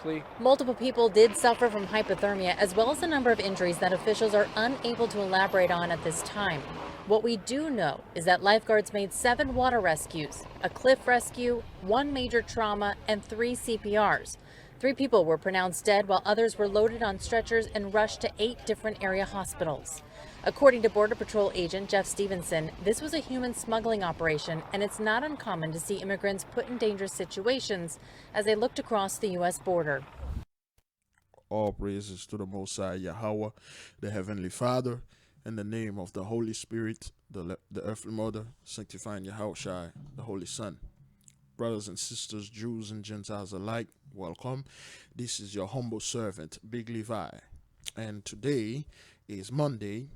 quickly. Multiple people did suffer from hypothermia, as well as a number of injuries that officials are unable to elaborate on at this time. What we do know is that lifeguards made 7 water rescues, a cliff rescue, 1 major trauma, and 3 CPRs. 3 people were pronounced dead, while others were loaded on stretchers and rushed to 8 different area hospitals. According to Border Patrol agent Jeff Stevenson, this was a human smuggling operation, and it's not uncommon to see immigrants put in dangerous situations as they looked across the U.S. border. All praises to the Most High YAHAWAH, the Heavenly Father, in the name of the Holy Spirit, the earthly Mother, sanctifying YAHAWAH, the Holy Son. Brothers and sisters, Jews and Gentiles alike, welcome. This is your humble servant, Biglevi, and today is Monday,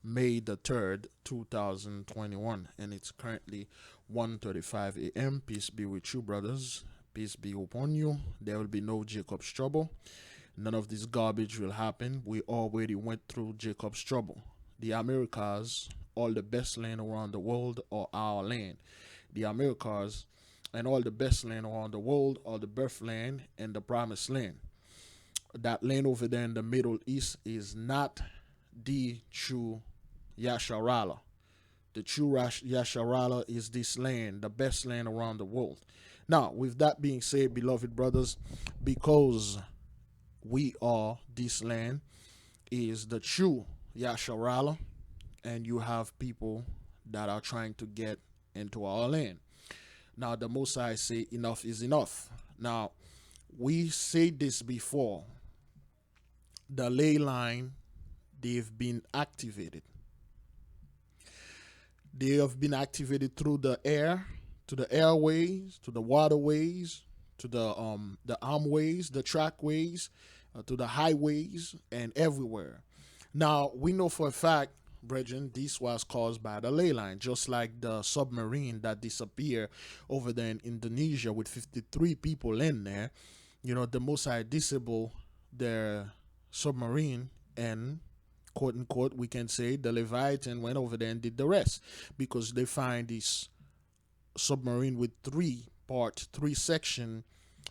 May the 3rd, 2021, and it's currently 1:35 a.m. Peace be with you, brothers. Peace be upon you. There will be no Jacob's trouble. None of this garbage will happen. We already went through Jacob's trouble. The Americas, all the best land around the world, are our land. The Americas and all the best land around the world are the birthland and the promised land. That land over there in the Middle East is not the true YAHAWAH. The true YAHAWAH is this land, the best land around the world. Now, with that being said, beloved brothers, because we are this land is the true YAHAWAH, and you have people that are trying to get into our land. Now, the Most High say enough is enough. Now, we said this before. The ley line, they've been activated. They have been activated through the air, to the airways, to the waterways, to the armways, the trackways, to the highways, and everywhere. Now, we know for a fact, brethren, this was caused by the ley line, just like the submarine that disappeared over there in Indonesia with 53 people in there. You know, the Most High disabled their submarine, and quote unquote, we can say the Leviathan went over there and did the rest, because they find this submarine with 3 section,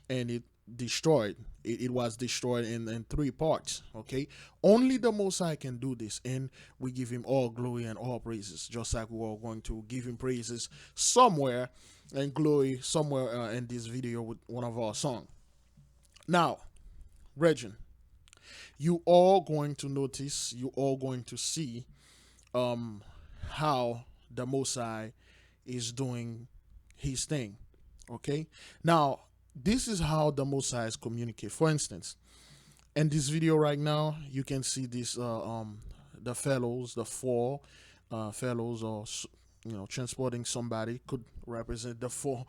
and it destroyed. It was destroyed in 3 parts. Okay, only the Most High can do this, and we give him all glory and all praises, just like we are going to give him praises somewhere and glory somewhere in this video with one of our songs. Now, brethren, you are going to notice, you are going to see how the Most High is doing his thing. Okay, now this is how the Most High is communicate. For instance, in this video right now, you can see this the fellows, the 4 fellows, or you know, transporting somebody, could represent the four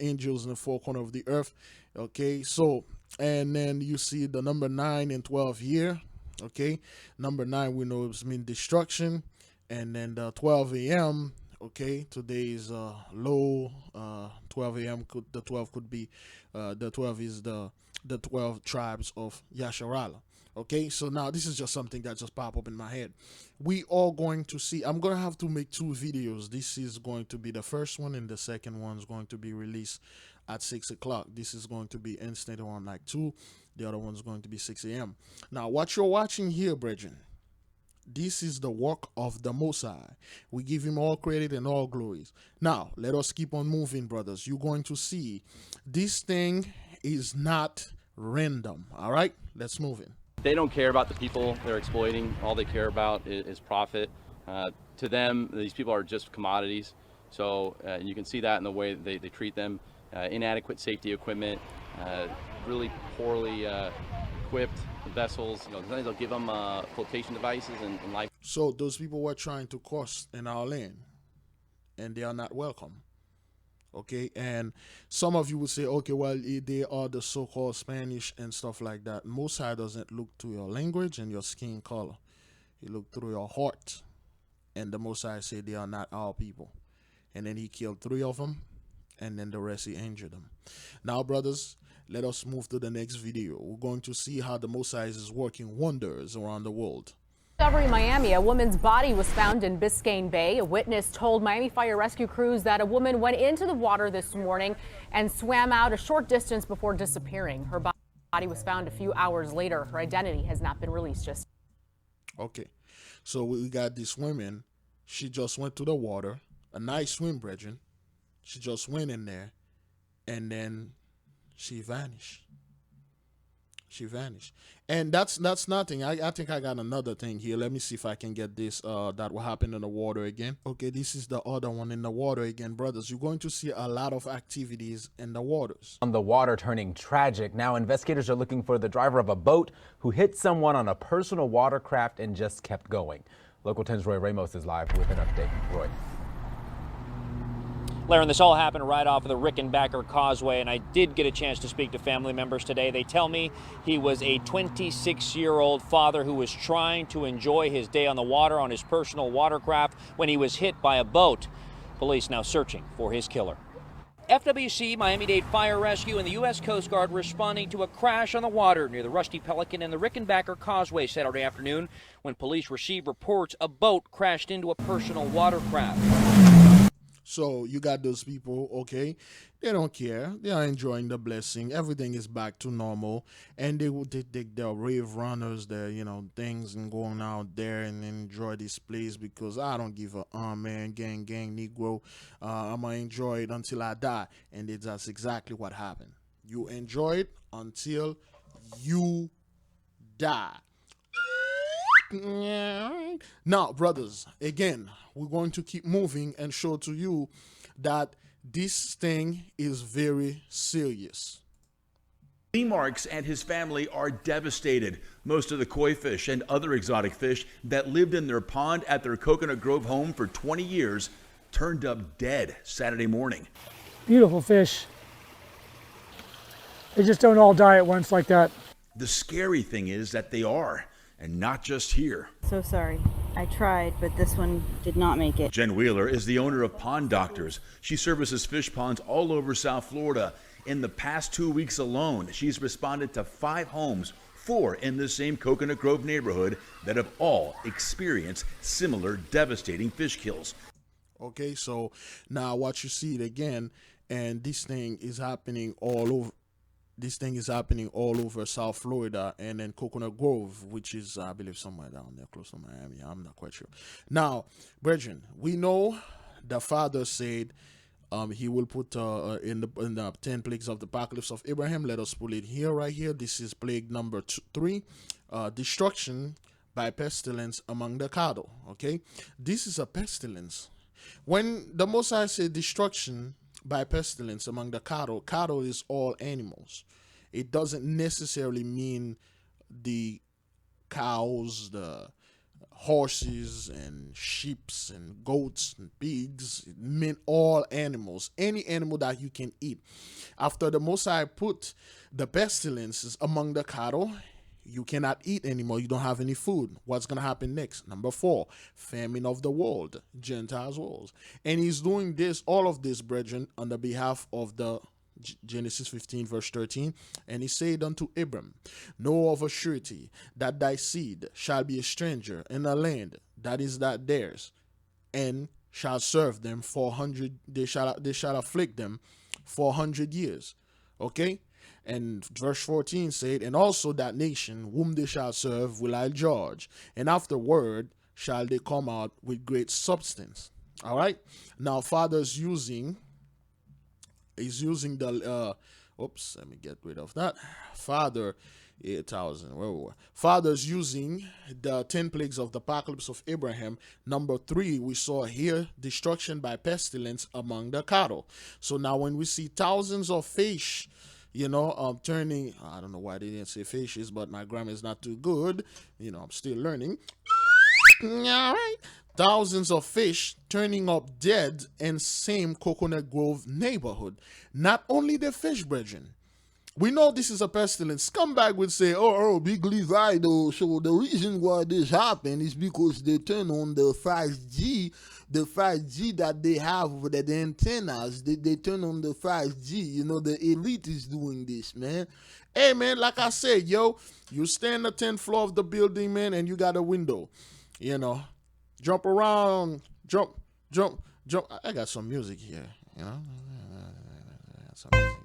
angels in the 4 corners of the earth. Okay, so, and then you see the number 9 and 12 here. Okay, number 9 we know it's mean destruction, and then the 12 a.m. Okay, today is low. 12 a.m. the 12 could be the 12 is the 12 tribes of YAHAWAH. Okay, so now this is just something that just popped up in my head. We are going to see, I'm going to have to make 2 videos. This is going to be the first one, and the second one is going to be released at 6 o'clock. This is going to be instant on like 2. The other one is going to be 6 a.m. Now, what you're watching here, brethren, this is the work of the Most High. We give him all credit and all glories. Now, let us keep on moving, brothers. You're going to see this thing is not random. All right, let's move in. They don't care about the people they're exploiting. All they care about is profit. To them, these people are just commodities. So you can see that in the way they treat them. Inadequate safety equipment, really poorly equipped vessels. You know, sometimes they'll give them flotation devices and life. So those people were trying to cross in our land, and they are not welcome. Okay, and some of you would say, okay, well, they are the so-called Spanish and stuff like that. Most High doesn't look to your language and your skin color. He looked through your heart, and the Most High said they are not our people. And then he killed 3 of them, and then the rest he injured them. Now, brothers, let us move to the next video. We're going to see how the Most High is working wonders around the world. Discovery, Miami. A woman's body was found in Biscayne Bay. A witness told Miami fire rescue crews that a woman went into the water this morning and swam out a short distance before disappearing. Her body. Body was found a few hours later. Her identity has not been released just. Okay, so we got this woman. She just went to the water, a nice swim, brethren. She just went in there, and then she vanished. She vanished, and that's nothing. I think I got another thing here. Let me see if I can get this. That will happen in the water again. Okay, this is the other one in the water again, brothers. You're going to see a lot of activities in the waters. On the water turning tragic. Now investigators are looking for the driver of a boat who hit someone on a personal watercraft and just kept going. Local 10's Roy Ramos is live with an update. Roy. Laren, this all happened right off of the Rickenbacker Causeway, and I did get a chance to speak to family members today. They tell me he was a 26-year-old father who was trying to enjoy his day on the water on his personal watercraft when he was hit by a boat. Police now searching for his killer. FWC, Miami-Dade Fire Rescue, and the U.S. Coast Guard responding to a crash on the water near the Rusty Pelican and the Rickenbacker Causeway Saturday afternoon when police received reports a boat crashed into a personal watercraft. So you got those people, okay? They don't care. They are enjoying the blessing. Everything is back to normal, and they're rave runners. They're things and going out there and enjoy this place because I don't give a man, gang, Negro. I'm gonna enjoy it until I die, and that's exactly what happened. You enjoy it until you die. Now, brothers, again, we're going to keep moving and show to you that this thing is very serious. Lee Marks and his family are devastated. Most of the koi fish and other exotic fish that lived in their pond at their Coconut Grove home for 20 years turned up dead Saturday morning. Beautiful fish. They just don't all die at once like that. The scary thing is that they are. And not just here. So sorry. I tried, but this one did not make it. Jen Wheeler is the owner of Pond Doctors. She services fish ponds all over South Florida. In the past 2 weeks alone, she's responded to 5 homes, 4 in the same Coconut Grove neighborhood, that have all experienced similar devastating fish kills. Okay, so now what you see it again, and this thing is happening all over. This thing is happening all over South Florida and then Coconut Grove, which is, I believe, somewhere down there close to Miami. I'm not quite sure. Now, brethren, we know the Father said he will put in the 10 plagues of the apocalypse of Abraham. Let us pull it here, right here. This is plague number 3, destruction by pestilence among the cattle. Okay, this is a pestilence. When the Most High said destruction by pestilence among the cattle is all animals. It doesn't necessarily mean the cows, the horses and sheep and goats and pigs. It meant all animals, any animal that you can eat. After the Most High put the pestilences among the cattle, you cannot eat anymore. You don't have any food. What's going to happen next? Number 4, famine of the world, Gentiles wars. And he's doing this, all of this, brethren, on the behalf of the Genesis 15, verse 13. And he said unto Abram, know of a surety that thy seed shall be a stranger in a land that is not theirs, and shall serve them 400, they shall afflict them 400 years. Okay? And verse 14 said, and also that nation whom they shall serve will I judge, and afterward shall they come out with great substance. All right. Now, Father's using the oops, let me get rid of that. Father 8,000. Whoa. Father's using the 10 plagues of the apocalypse of Abraham. Number 3, we saw here destruction by pestilence among the cattle. So now when we see thousands of fish, turning, I don't know why they didn't say fishes, but my grammar is not too good. I'm still learning. All right. Thousands of fish turning up dead in same Coconut Grove neighborhood. Not only the fish, brethren. We know this is a pestilence. Scumbag would say, Big Levi, though. So the reason why this happened is because they turn on the 5G that they have with the antennas. They turn on the 5G. The elite is doing this, man. Hey, man, like I said, you stay on the 10th floor of the building, man, and you got a window. Jump around, jump. I got some music here, some music.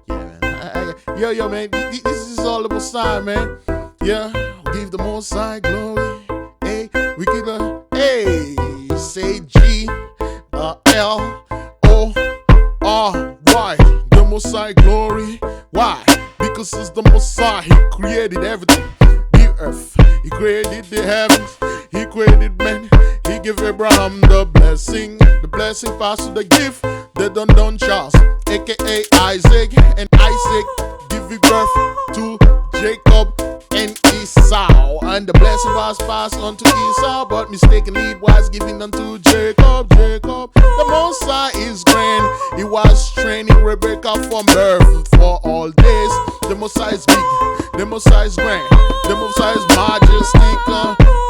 Yeah, man. Yo, man, this is all the Most High, man. Yeah, give the Most High glory. Hey, we give a, hey, say G-L-O-R-Y. The Most High glory. Why? Because it's the Most High. He created everything. The earth. He created the heavens. He created men. He gave Abraham the blessing. The blessing passed to the gift. The Don Charles, aka Isaac, and Isaac giving birth to Jacob and Esau. And the blessing was passed on to Esau, but mistakenly it was given unto Jacob. The Most High is grand. He was training Rebecca from birth for all days. The Most High is big. The Most High is grand. The Most High is majestic.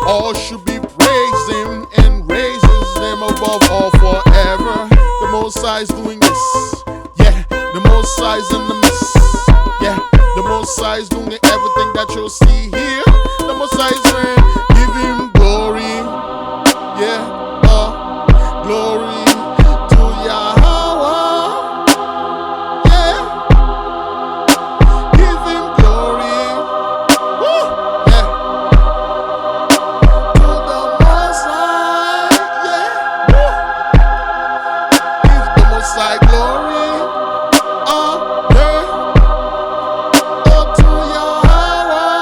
All should be praised him and raises them above all forever. The Most High is doing this. Yeah, the Most High is in the midst. Yeah, the Most High is doing everything that you'll see here. The Most High is reign. Give him glory. Yeah, glory to YAHAWAH. Yeah, give him glory. Woo, yeah, to the Most High. Yeah, woo. Give the Most High glory. To YAHAWAH.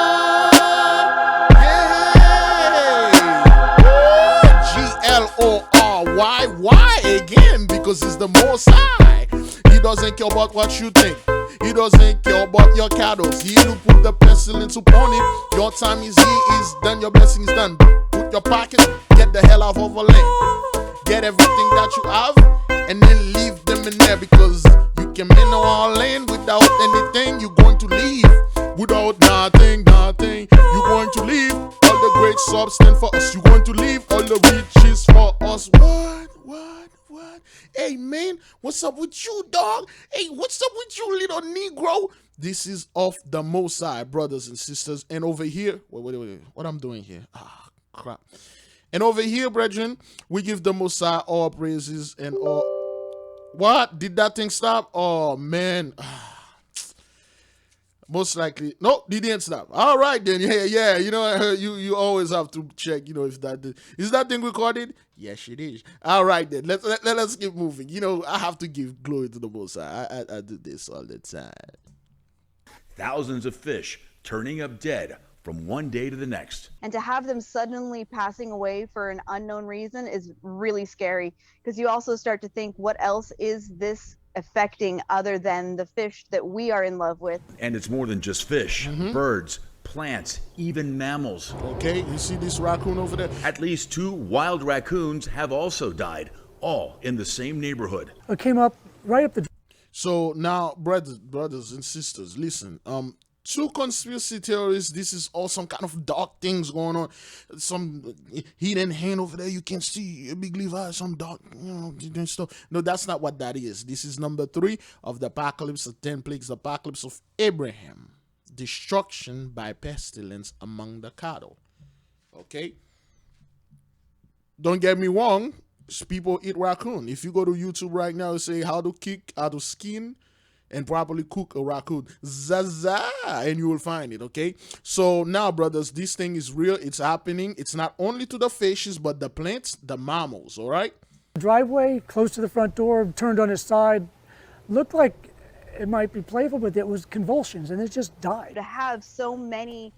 Yeah. G-L-O-R-Y. Why again? Because it's the Most High. He doesn't care about what you think. He doesn't care about your cattle. He will put the pestilence upon it. Your time is done. Your blessing is done. Put your pocket. Get the hell out of our land. Get everything that you have, and then leave them in there, because you came in our land without anything. You're going to leave without nothing. You're going to leave all the great substance for us. You're going to leave all the riches for us. What? Hey, man, what's up with you, dog? Hey, what's up with you, little Negro? This is of the Most High, brothers and sisters. And over here, wait, what I'm doing here? Ah, crap. And over here, brethren, we give the Most High all praises and all. What? Did that thing stop? Oh, man. Most likely. No, it didn't stop. All right, then. Yeah. You know, you always have to check, if that is that thing recorded? Yes, it is. All right, then. Let's keep moving. I have to give glory to the Most High. I do this all the time. Thousands of fish turning up dead from one day to the next. And to have them suddenly passing away for an unknown reason is really scary, because you also start to think, what else is this affecting other than the fish that we are in love with? And it's more than just fish, birds, plants, even mammals. Okay, you see this raccoon over there? At least 2 wild raccoons have also died, all in the same neighborhood. It came up right up the. So now, brothers and sisters, listen. 2 conspiracy theories. This is all some kind of dark things going on. Some hidden hand over there. You can see a big Levi, some dark, stuff. No, that's not what that is. This is number 3 of the apocalypse of 10 plagues, the apocalypse of Abraham. Destruction by pestilence among the cattle. Okay? Don't get me wrong. People eat raccoon. If you go to YouTube right now and say how to skin and properly cook a raccoon, Zaza, and you will find it. Okay, so now, brothers, this thing is real. It's happening. It's not only to the fishes, but the plants, the mammals. All right, Driveway close to the front door, turned on its side, looked like it might be playful, but it was convulsions, and it just died. To have so many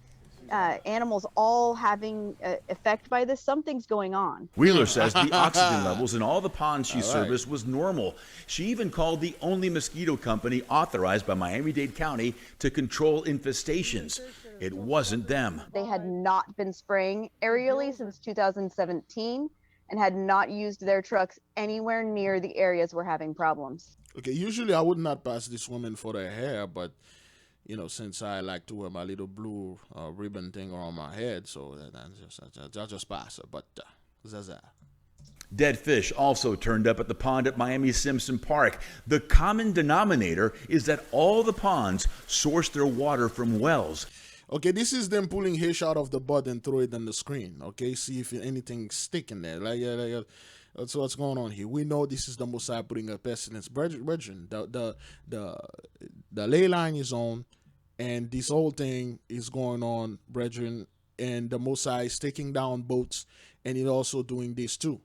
animals all having effect by this, something's going on. Wheeler says the oxygen levels in all the ponds she serviced was normal. She even called the only mosquito company authorized by Miami-Dade County to control infestations. It wasn't them. They had not been spraying aerially since 2017 and had not used their trucks anywhere near the areas we're having problems. Okay, usually I would not pass this woman for their hair, but since I like to wear my little blue ribbon thing around my head, so I'll just pass her. But Zaza. Dead fish also turned up at the pond at Miami Simpson Park. The common denominator is that all the ponds source their water from wells. Okay, this is them pulling fish out of the butt and throw it on the screen. Okay, see if anything stick in there. That's what's going on here. We know this is the Messiah putting a pestilence. Brethren, the ley line is on, and this whole thing is going on, brethren, and the Messiah is taking down boats, and he's also doing this too.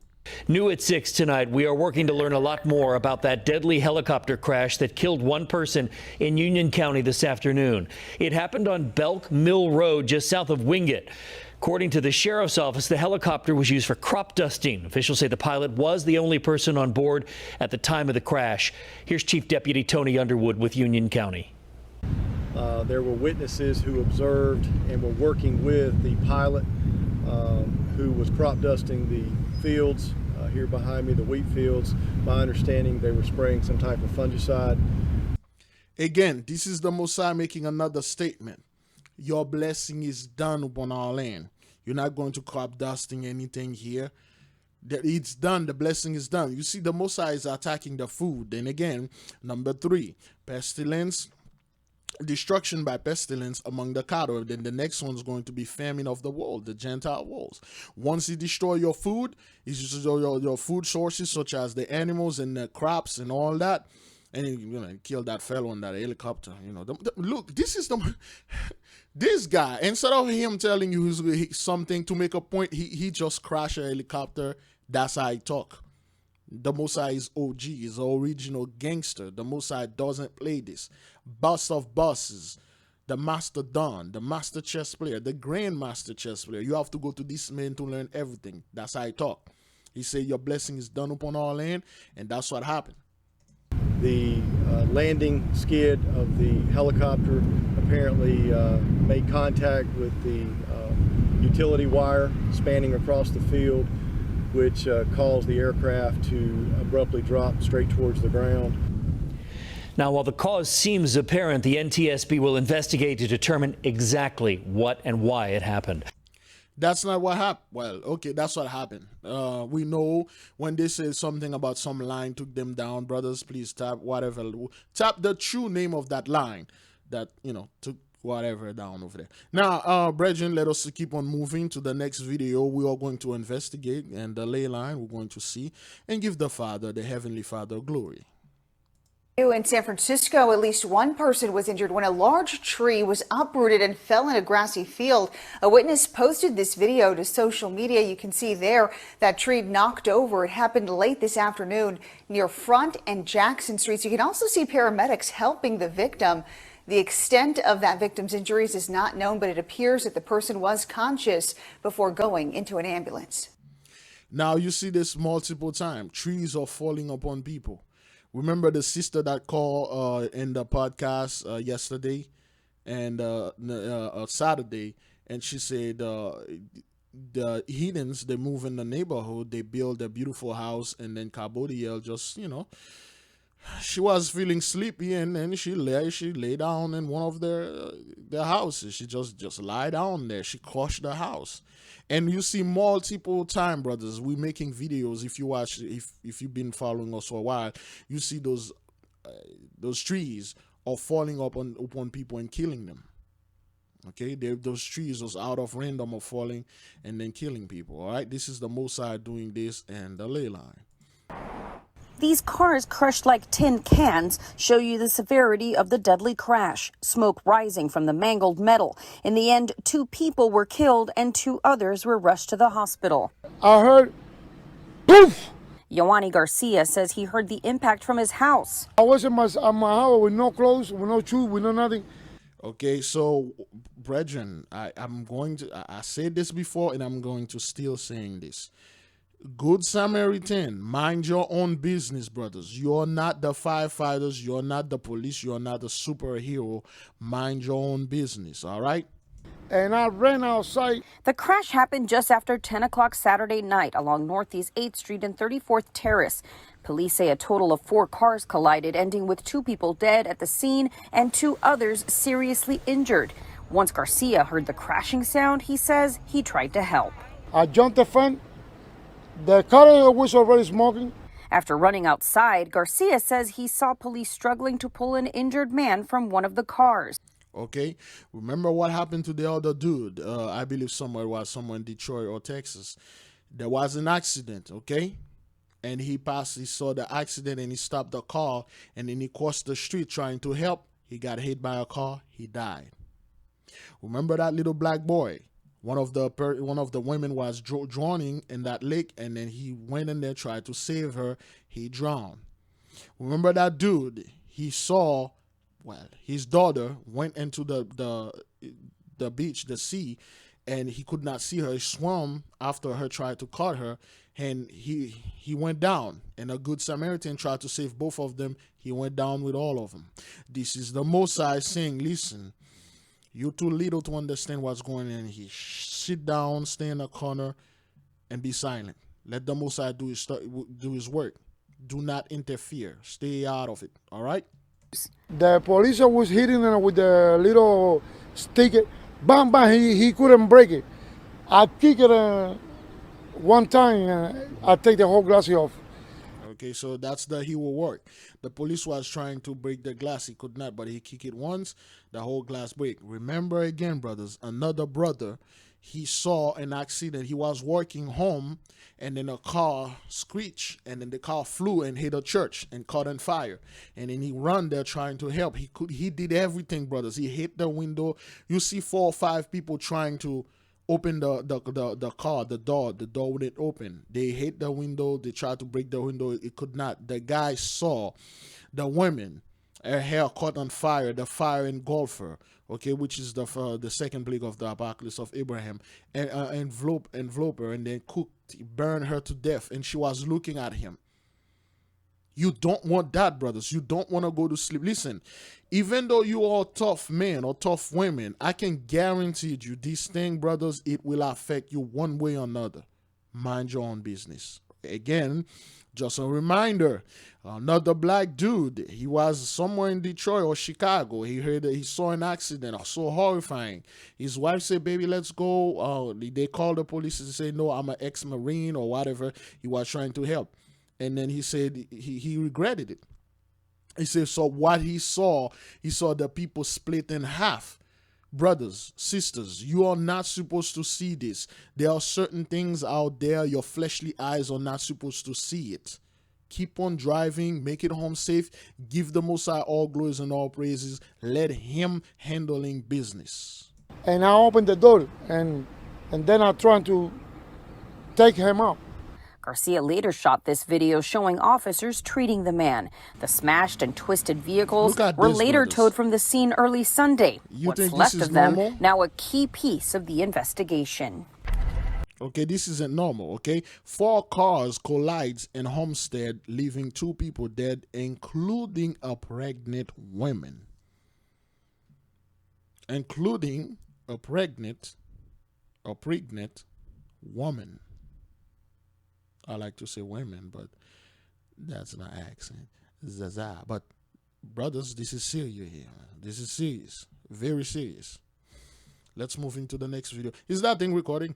New at 6 tonight, we are working to learn a lot more about that deadly helicopter crash that killed one person in Union County this afternoon. It happened on Belk Mill Road, just south of Wingate. According to the sheriff's office, the helicopter was used for crop dusting. Officials say the pilot was the only person on board at the time of the crash. Here's Chief Deputy Tony Underwood with Union County. There were witnesses who observed and were working with the pilot who was crop dusting the fields here behind me, the wheat fields. My understanding, they were spraying some type of fungicide. Again, this is the Messiah making another statement. Your blessing is done upon our land. You're not going to crop dusting anything here. It's done. The blessing is done. You see, the Messiah is attacking the food. Then again, number 3, pestilence, destruction by pestilence among the cattle. Then the next one's going to be famine of the world, the Gentile worlds. Once you destroy your food, your food sources such as the animals and the crops and all that, and you kill that fellow on that helicopter. Look, this is the this guy. Instead of him telling you something to make a point, he just crashed a helicopter. That's how he talk. The Messiah is OG, is original gangster. The Messiah doesn't play this. Boss of bosses, the master don, the master chess player, the grandmaster chess player. You have to go to this man to learn everything. That's how he talk. He say your blessing is done upon our land, and that's what happened. The landing skid of the helicopter apparently made contact with the utility wire spanning across the field, which caused the aircraft to abruptly drop straight towards the ground. Now, while the cause seems apparent, the NTSB will investigate to determine exactly what and why it happened. That's not what happened. Well, okay, that's what happened. We know when they say something about some line took them down, brothers, please tap whatever. Tap the true name of that line that, took whatever down over there. Now, brethren, let us keep on moving to the next video. We are going to investigate, and the ley line we're going to see and give the Father, the Heavenly Father, glory. In San Francisco, at least one person was injured when a large tree was uprooted and fell in a grassy field. A witness posted this video to social media. You can see there that tree knocked over. It happened late this afternoon near Front and Jackson Streets. You can also see paramedics helping the victim. The extent of that victim's injuries is not known, but it appears that the person was conscious before going into an ambulance. Now, you see this multiple times. Trees are falling upon people. Remember the sister that called in the podcast yesterday and Saturday, and she said the heathens, they move in the neighborhood, they build a beautiful house, and then Cabodiel just, she was feeling sleepy, and then she lay down in one of their houses. She just lie down there. She crushed the house. And you see multiple time, brothers, we making videos. If you watch, if you've been following us for a while, you see those trees are falling upon people and killing them. Okay, those trees was out of random of falling and then killing people. All right, this is the Mossad doing this and the ley line. These cars crushed like tin cans show you the severity of the deadly crash. Smoke rising from the mangled metal. In the end, 2 people were killed and 2 others were rushed to the hospital. I heard poof. Yoani Garcia says he heard the impact from his house. I was in my house with no clothes, with no shoes, with no nothing. Okay, so brethren, I said this before and I'm going to still saying this. Good Samaritan, mind your own business, brothers. You're not the firefighters. You're not the police. You're not the superhero. Mind your own business, all right? And I ran outside. The crash happened just after 10 o'clock Saturday night along Northeast 8th Street and 34th Terrace. Police say a total of 4 cars collided, ending with 2 people dead at the scene and 2 others seriously injured. Once Garcia heard the crashing sound, he says he tried to help. I jumped the front. The car was already smoking. After running outside, Garcia says he saw police struggling to pull an injured man from one of the cars. Okay, remember what happened to the other dude? I believe somewhere in Detroit or Texas. There was an accident, okay? and he saw the accident, and he stopped the car, and then he crossed the street trying to help. He got hit by a car. He died. Remember that little black boy? One of the women was drowning in that lake, and then he went in there, tried to save her. He drowned. Remember that dude? He saw, well, his daughter went into the beach, the sea, and he could not see her. He swam after her, tried to cut her, and he went down. And a good Samaritan tried to save both of them. He went down with all of them. This is the Most High saying, listen, you're too little to understand what's going on here. Sit down, stay in a corner, and be silent. Let the Most High do his work. Do not interfere. Stay out of it. All right? The police was hitting him with the little stick. Bam, bam, he couldn't break it. I kick it one time, I take the whole glass off. Okay, so that's the he will work. The police was trying to break the glass. He could not, but he kicked it once, the whole glass break. Remember again, brothers, another brother, he saw an accident. He was walking home, and then a car screeched, and then the car flew and hit a church and caught on fire. And then he ran there trying to help. He did everything, brothers. He hit the window. You see 4 or 5 people trying to open the car, the door wouldn't open. They hit the window. They tried to break the window. It could not. The guy saw the women, her hair caught on fire, the fire engulfed her, okay, which is the second plague of the apocalypse of Abraham, and envelope her, and then cooked, burned her to death, and she was looking at him. You don't want that, brothers. You don't want to go to sleep. Listen, even though you are tough men or tough women, I can guarantee you this thing, brothers, it will affect you one way or another. Mind your own business. Again, just a reminder, another black dude, he was somewhere in Detroit or Chicago. He saw an accident, so horrifying. His wife said, baby, let's go. They called the police and said, no, I'm an ex-Marine or whatever. He was trying to help. And then he said he regretted it. He said, so what he saw the people split in half. Brothers, sisters, you are not supposed to see this. There are certain things out there your fleshly eyes are not supposed to see it. Keep on driving, make it home safe, give the Most High all glories and all praises. Let him handling business. And I opened the door, and then I tried to take him out. Garcia later shot this video showing officers treating the man. The smashed and twisted vehicles were later towed from the scene early Sunday. What's left of them now a key piece of the investigation. Okay, this isn't normal, okay? 4 cars collides in Homestead, leaving 2 people dead, including a pregnant woman. Including a pregnant woman. I like to say women, but that's not accent. Zaza. But brothers, this is serious here. This is serious. Very serious. Let's move into the next video. Is that thing recording?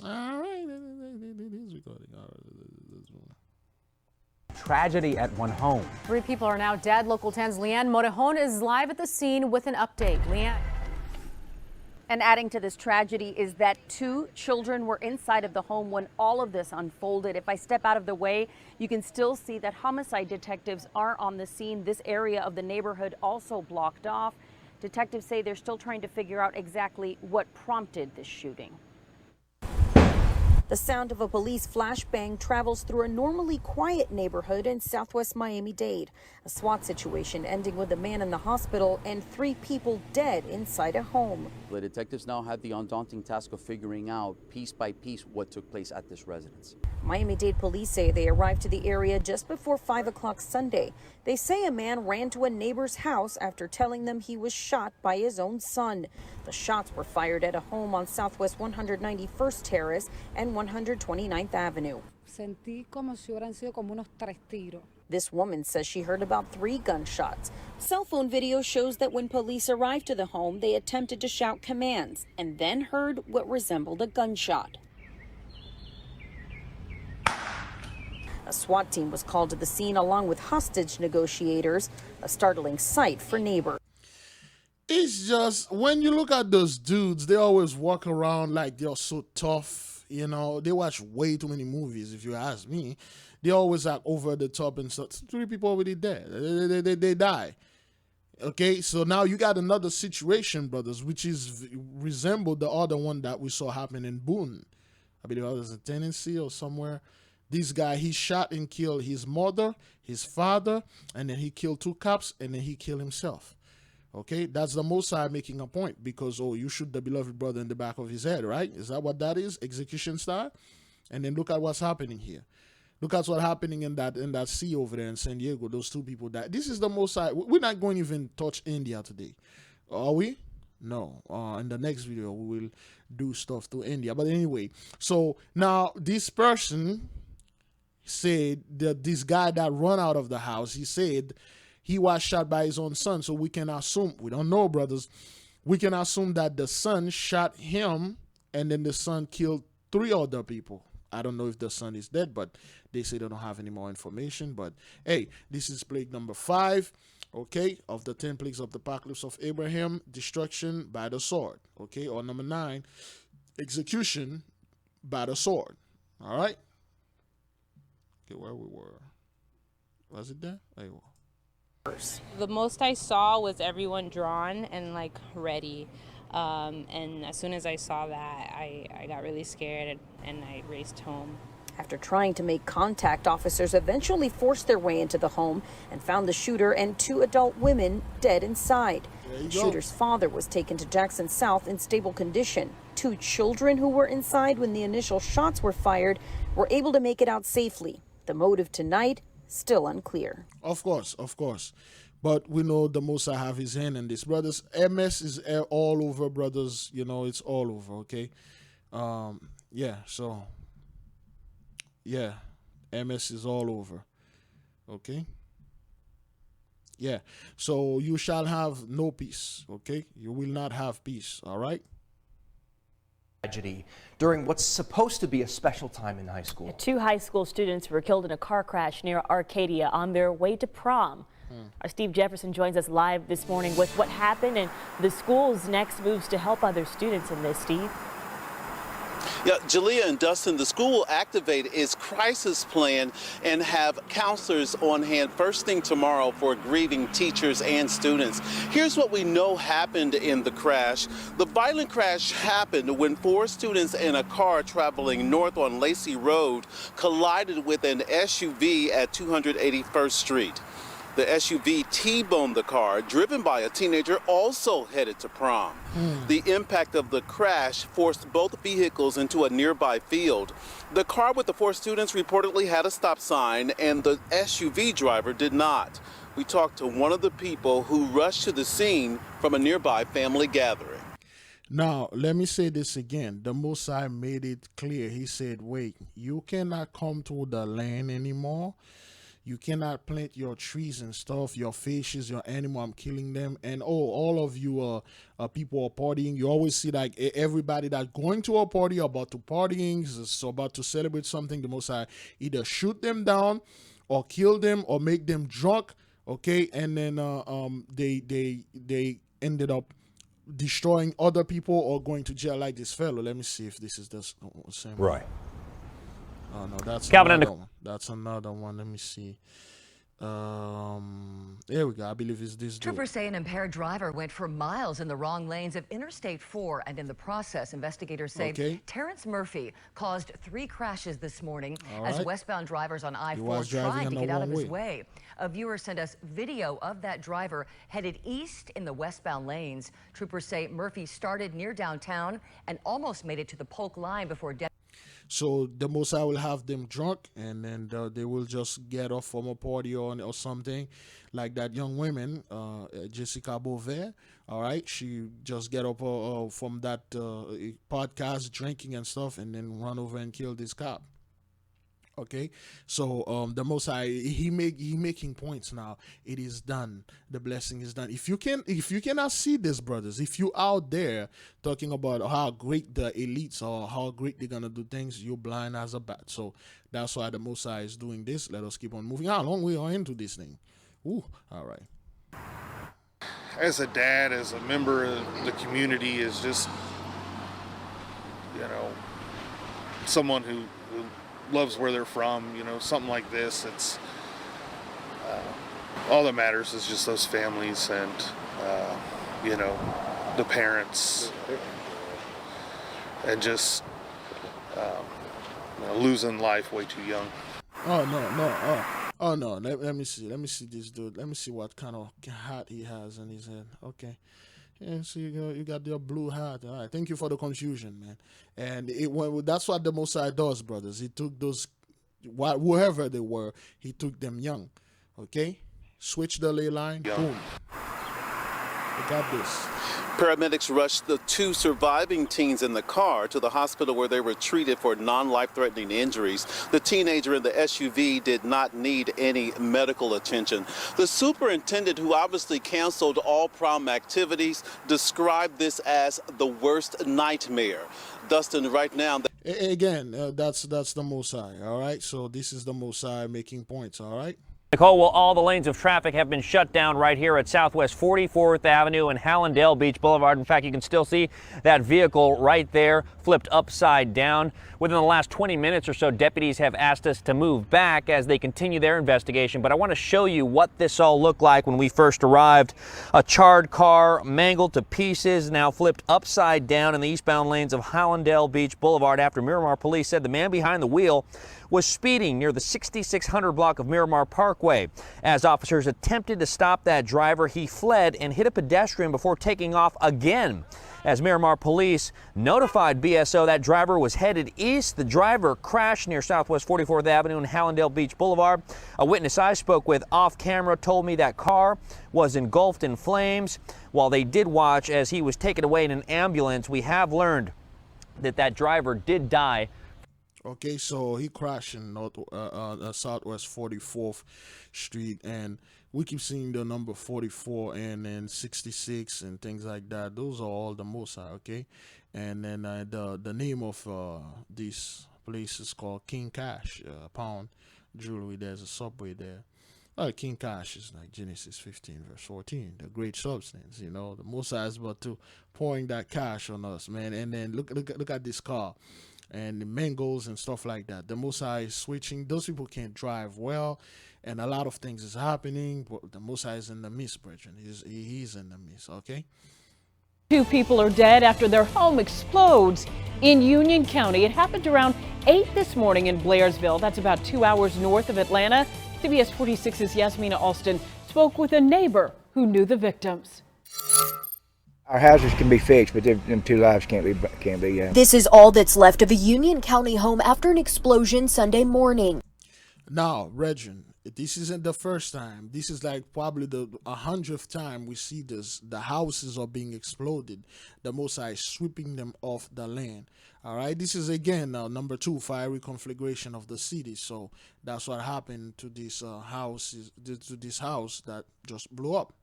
All right. It is recording. All right. Tragedy at one home. 3 people are now dead. Local 10's Leanne Morejon is live at the scene with an update. Leanne. And adding to this tragedy is that 2 children were inside of the home when all of this unfolded. If I step out of the way, you can still see that homicide detectives are on the scene. This area of the neighborhood also blocked off. Detectives say they're still trying to figure out exactly what prompted this shooting. The sound of a police flashbang travels through a normally quiet neighborhood in southwest Miami-Dade. A SWAT situation ending with a man in the hospital and 3 people dead inside a home. The detectives now have the undaunting task of figuring out piece by piece what took place at this residence. Miami-Dade police say they arrived to the area just before 5 o'clock Sunday. They say a man ran to a neighbor's house after telling them he was shot by his own son. The shots were fired at a home on Southwest 191st Terrace and 129th Avenue. Sentí como si hubieran sido como unos 3 tiros. This woman says she heard about 3 gunshots. Cell phone video shows that when police arrived to the home, they attempted to shout commands and then heard what resembled a gunshot. A SWAT team was called to the scene along with hostage negotiators, a startling sight for neighbors. It's just, when you look at those dudes, they always walk around like they're so tough. You know, they watch way too many movies, if you ask me. They always act over the top and stuff. 3 people already dead. They die. Okay, so now you got another situation, brothers, which is resemble the other one that we saw happen in Boone. I believe it was in Tennessee or somewhere. This guy, he shot and killed his mother, his father, and then he killed 2 cops, and then he killed himself. Okay, that's the Most High making a point because, oh, you shoot the beloved brother in the back of his head, right? Is that what that is? Execution style? And then look at what's happening here. Look at what's happening in that sea over there in San Diego. Those 2 people died. This is the Most High. We're not going to even touch India today. Are we? No. In the next video, we will do stuff to India. But anyway, so now this person said that this guy that run out of the house, he said he was shot by his own son. So we can assume, we don't know, brothers, we can assume that the son shot him and then the son killed 3 other people. I don't know if the son is dead, but they say they don't have any more information. But hey, this is plague number 5, okay, of the 10 plagues of the apocalypse of Abraham, destruction by the sword, okay, or number 9, execution by the sword. All right. Okay, where we were. Was it there? There you were. The most I saw was everyone drawn and like ready. And as soon as I saw that, I got really scared and I raced home. After trying to make contact, officers eventually forced their way into the home and found the shooter and 2 adult women dead inside. The shooter's father was taken to Jackson South in stable condition. 2 children who were inside when the initial shots were fired were able to make it out safely. The motive tonight, still unclear. Of course. But we know the Most High have his hand in this. Brothers, MS is all over, brothers. You know, it's all over, okay? Yeah, so, yeah, MS is all over, okay? Yeah, so you shall have no peace, okay? You will not have peace, all right? Tragedy during what's supposed to be a special time in high school. 2 high school students were killed in a car crash near Arcadia on their way to prom. Our Steve Jefferson joins us live this morning with what happened and the school's next moves to help other students in this. Steve? Yeah, Jalea and Dustin, the school will activate its crisis plan and have counselors on hand first thing tomorrow for grieving teachers and students. Here's what we know happened in the crash. The violent crash happened when 4 students in a car traveling north on Lacey Road collided with an SUV at 281st Street. The SUV T-boned the car, driven by a teenager also headed to prom. The impact of the crash forced both vehicles into a nearby field. The car with the 4 students reportedly had a stop sign, and the SUV driver did not. We talked to one of the people who rushed to the scene from a nearby family gathering. Now, let me say this again. The Most High made it clear. He said, wait, you cannot come to the land anymore. You cannot plant your trees and stuff, your fishes, your animal, I'm killing them. And all of you people are partying. You always see like everybody that going to a party, about to partying, so about to celebrate something, the Most High either shoot them down or kill them or make them drunk, okay? And then they ended up destroying other people or going to jail like this fellow. Let me see if this is the same. Right. Oh no, that's Calvin, another one. That's another one. Let me see. There we go. I believe it's this dude. Troopers say an impaired driver went for miles in the wrong lanes of Interstate 4, and in the process, investigators say Terrence Murphy caused 3 crashes this morning as westbound drivers on I-4 tried to get out of his way. A viewer sent us video of that driver headed east in the westbound lanes. Troopers say Murphy started near downtown and almost made it to the Polk line before So the Most High will have them drunk, and then they will just get off from a party or something, like that young woman, Jessica Beauvais. All right, she just get up from that podcast, drinking and stuff, and then run over and kill this cop. Okay, so the Most High, he making points now. It is done. The blessing is done. If you cannot see this, brothers, if you out there talking about how great the elites are, how great they're gonna do things, you're blind as a bat. So that's why the Most High is doing this. Let us keep on moving. How long we are into this thing? Ooh, all right. As a dad, as a member of the community, is just, someone who loves where they're from, you know, something like this. It's all that matters is just those families and you know, the parents, and just you know, losing life way too young. Oh no. Let me see this dude. Let me see what kind of hat he has on his head. Okay. Yeah, so you got your blue hat. All right. Thank you for the confusion, man. And that's what the Mosai does, brothers. He took those, whoever they were, he took them young. Okay? Switch the ley line. Young. Boom. I got this. Paramedics rushed the 2 surviving teens in the car to the hospital where they were treated for non-life-threatening injuries. The teenager in the SUV did not need any medical attention. The superintendent, who obviously canceled all prom activities, described this as the worst nightmare. Dustin, right now... Again, that's the Mosai, all right? So this is the Mosai making points, all right? Nicole, well, all the lanes of traffic have been shut down right here at Southwest 44th Avenue and Hallandale Beach Boulevard. In fact, you can still see that vehicle right there flipped upside down. Within the last 20 minutes or so, deputies have asked us to move back as they continue their investigation. But I want to show you what this all looked like when we first arrived. A charred car, mangled to pieces, now flipped upside down in the eastbound lanes of Hallandale Beach Boulevard after Miramar police said the man behind the wheel was speeding near the 6600 block of Miramar Parkway. As officers attempted to stop that driver, he fled and hit a pedestrian before taking off again. As Miramar police notified BSO, that driver was headed east. The driver crashed near Southwest 44th Avenue and Hallandale Beach Boulevard. A witness I spoke with off camera told me that car was engulfed in flames. While they did watch as he was taken away in an ambulance, we have learned that that driver did die. Okay, so he crashed in Southwest 44th Street, and we keep seeing the number 44 and then 66 and things like that. Those are all the Mosai, okay? And then the name of this place is called King Cash, Pound Jewelry. There's a subway there. King Cash is like Genesis 15 verse 14, the great substance, you know. The Mosai is about to pouring that cash on us, man. And then look at this car. And the mangles and stuff like that. The Mosai is switching. Those people can't drive well, and a lot of things is happening. But the Mosai is in the midst, brethren. He's in the midst, okay? 2 people are dead after their home explodes in Union County. It happened around 8 this morning in Blairsville. That's about 2 hours north of Atlanta. CBS 46's Yasmina Alston spoke with a neighbor who knew the victims. Our houses can be fixed, but them 2 lives can't be. This is all that's left of a Union County home after an explosion Sunday morning. Now, Regin, this isn't the first time. This is like probably the 100th time we see this. The houses are being exploded. The Mosai is sweeping them off the land. All right, this is again number 2, fiery conflagration of the city. So that's what happened to this house that just blew up.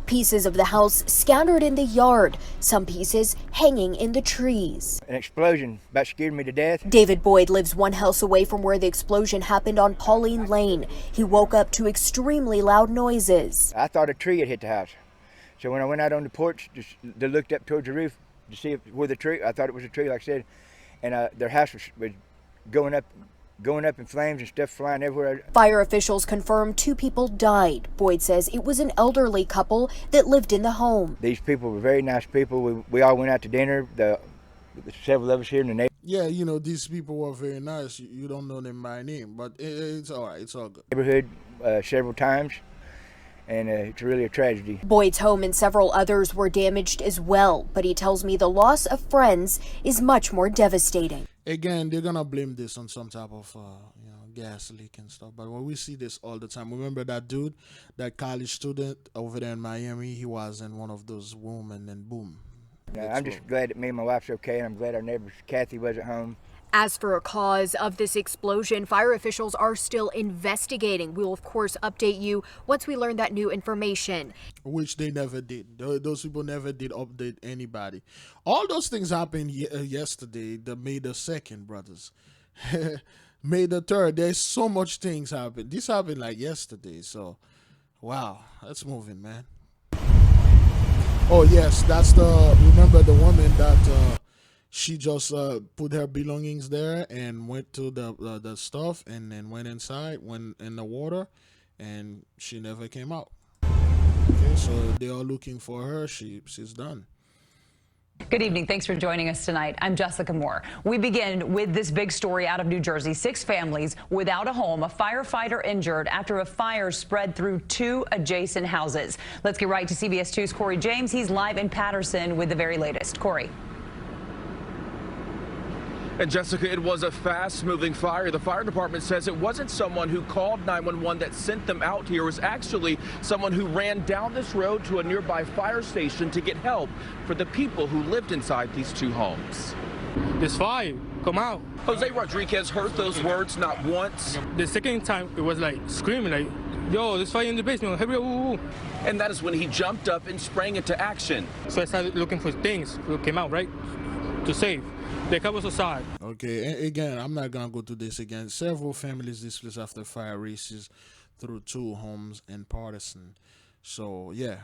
Pieces of the house scattered in the yard, some pieces hanging in the trees. An explosion about scared me to death. David Boyd lives 1 house away from where the explosion happened on Pauline Lane. He woke up to extremely loud noises. I thought a tree had hit the house. So when I went out on the porch, just looked up towards the roof to see where the tree, I thought it was a tree, like I said, and their house was going up in flames and stuff flying everywhere. Fire officials confirmed 2 people died. Boyd says it was an elderly couple that lived in the home. These people were very nice people. We all went out to dinner, several of us here in the neighborhood. Yeah, you know, these people were very nice. You don't know them by name, but it's all right. It's all good. Neighborhood several times, and it's really a tragedy. Boyd's home and several others were damaged as well, but he tells me the loss of friends is much more devastating. Again, they're gonna blame this on some type of gas leak and stuff. But when we see this all the time, remember that dude, that college student over there in Miami? He was in one of those women, and boom. Yeah, I'm just glad that me and my wife's okay, and I'm glad our neighbor Kathy was at home. As for a cause of this explosion, fire officials are still investigating. We will, of course, update you once we learn that new information. Which they never did. Those people never did update anybody. All those things happened yesterday, the May the 2nd, brothers. May the 3rd, there's so much things happened. This happened like yesterday, so wow, that's moving, man. Oh, yes, that's remember the woman that she just put her belongings there and went to the stuff and then went inside, went in the water, and she never came out. Okay, so they are looking for her. She's done. Good evening. Thanks for joining us tonight. I'm Jessica Moore. We begin with this big story out of New Jersey. 6 families without a home, a firefighter injured after a fire spread through 2 adjacent houses. Let's get right to CBS 2's Corey James. He's live in Paterson with the very latest. Corey. And Jessica, it was a fast-moving fire. The fire department says it wasn't someone who called 911 that sent them out here. It was actually someone who ran down this road to a nearby fire station to get help for the people who lived inside these 2 homes. This fire, come out. Jose Rodriguez heard those words not once. The second time, it was like screaming like, yo, there's fire in the basement, hurry up, ooh. And that is when he jumped up and sprang into action. So I started looking for things that came out, right, to save. They cover us aside. Okay, and again, I'm not gonna go through this again. Several families displaced after fire races through 2 homes in Paterson. So yeah,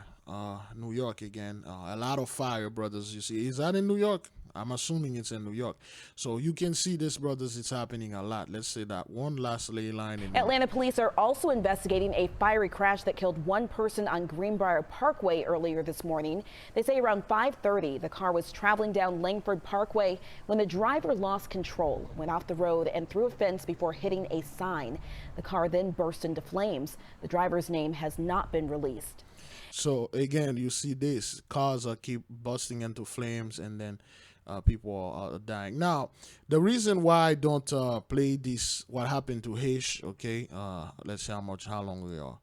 New York again. A lot of fire, brothers. You see, is that in New York? I'm assuming it's in New York. So you can see this, brothers, it's happening a lot. Let's say that one last ley line in Atlanta police are also investigating a fiery crash that killed 1 person on Greenbrier Parkway earlier this morning. They say around 5:30, the car was traveling down Langford Parkway when the driver lost control, went off the road and through a fence before hitting a sign. The car then burst into flames. The driver's name has not been released. So again, you see this, cars are keep busting into flames, and then people are dying. Now, the reason why I don't play this, what happened to Hish, okay, let's see how long we are.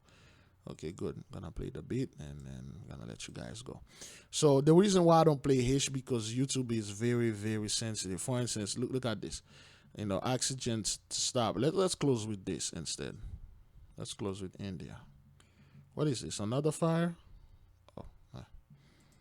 Okay, good. I'm gonna play the beat and then I'm gonna let you guys go. So the reason why I don't play Hish, because YouTube is very, very sensitive. For instance, look at this. You know, oxygen stop. Let's close with this instead. Let's close with India. What is this? Another fire?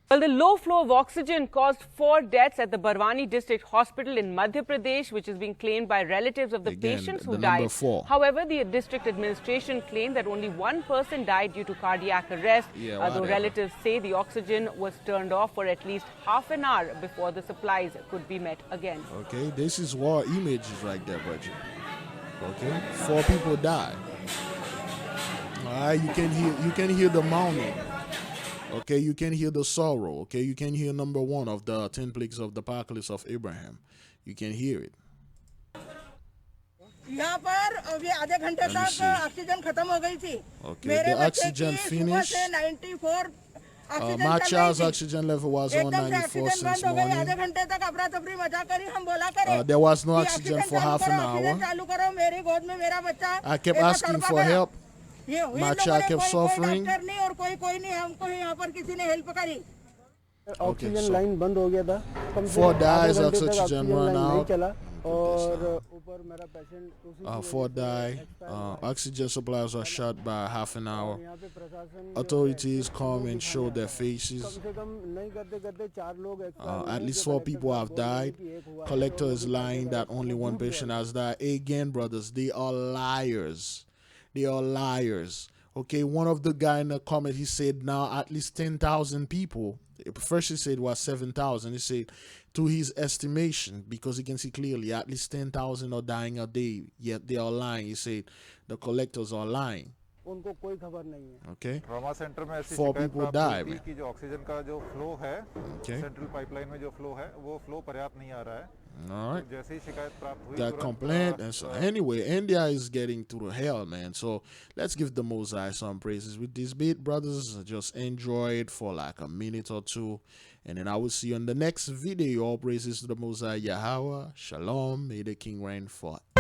Well, the low flow of oxygen caused 4 deaths at the Barwani District Hospital in Madhya Pradesh, which is being claimed by relatives of the patients who died. However, the district administration claimed that only 1 person died due to cardiac arrest, though relatives say the oxygen was turned off for at least half an hour before the supplies could be met again. Okay, this is war images right there, Bridget. Okay, 4 people died. All right, you can hear the moaning. Okay, you can hear the sorrow. Okay, you can hear number 1 of the 10 plagues of the apocalypse of Abraham. You can hear it. यहाँ पर अभी आधे घंटे तक oxygen खत्म हो गई थी। Okay, the oxygen finished. 94 my child's oxygen level was on 94 since morning. आधे घंटे तक अफरा तफरी मचा करी हम बोला करें। There was no oxygen for half an hour. चालू करो मेरी गोद में मेरा बच्चा। I kept asking for help. My child kept suffering. Oxygen line बंद हो गया था। 4 dies, oxygen run out. 4 die. Oxygen supplies are shut by half an hour. Authorities come and show their faces. At least 4 people have died. Collector is lying that only 1 patient has died. Again, brothers, they are liars. They are liars. Okay, one of the guy in the comment, he said now at least 10,000 people. First he said it was 7,000. He said to his estimation, because he can see clearly at least 10,000 are dying a day, yet they are lying. He said the collectors are lying. Okay. Trauma centre में ऐसी 4 people die, man. कि जो oxygen का जो flow है, Okay. Central pipeline में जो flow है, वो फ्लो पर्याप्त नहीं आ रहा है। All right. जैसे ही शिकायत प्राप्त हुई, Got complaint and so anyway, India is getting through hell, man. So let's give the Most High some praises with this beat, brothers. Just enjoy it for like a minute or 2, and then I will see you in the next video. All praises to the Most High YAHAWAH. Shalom. May the King reign forever.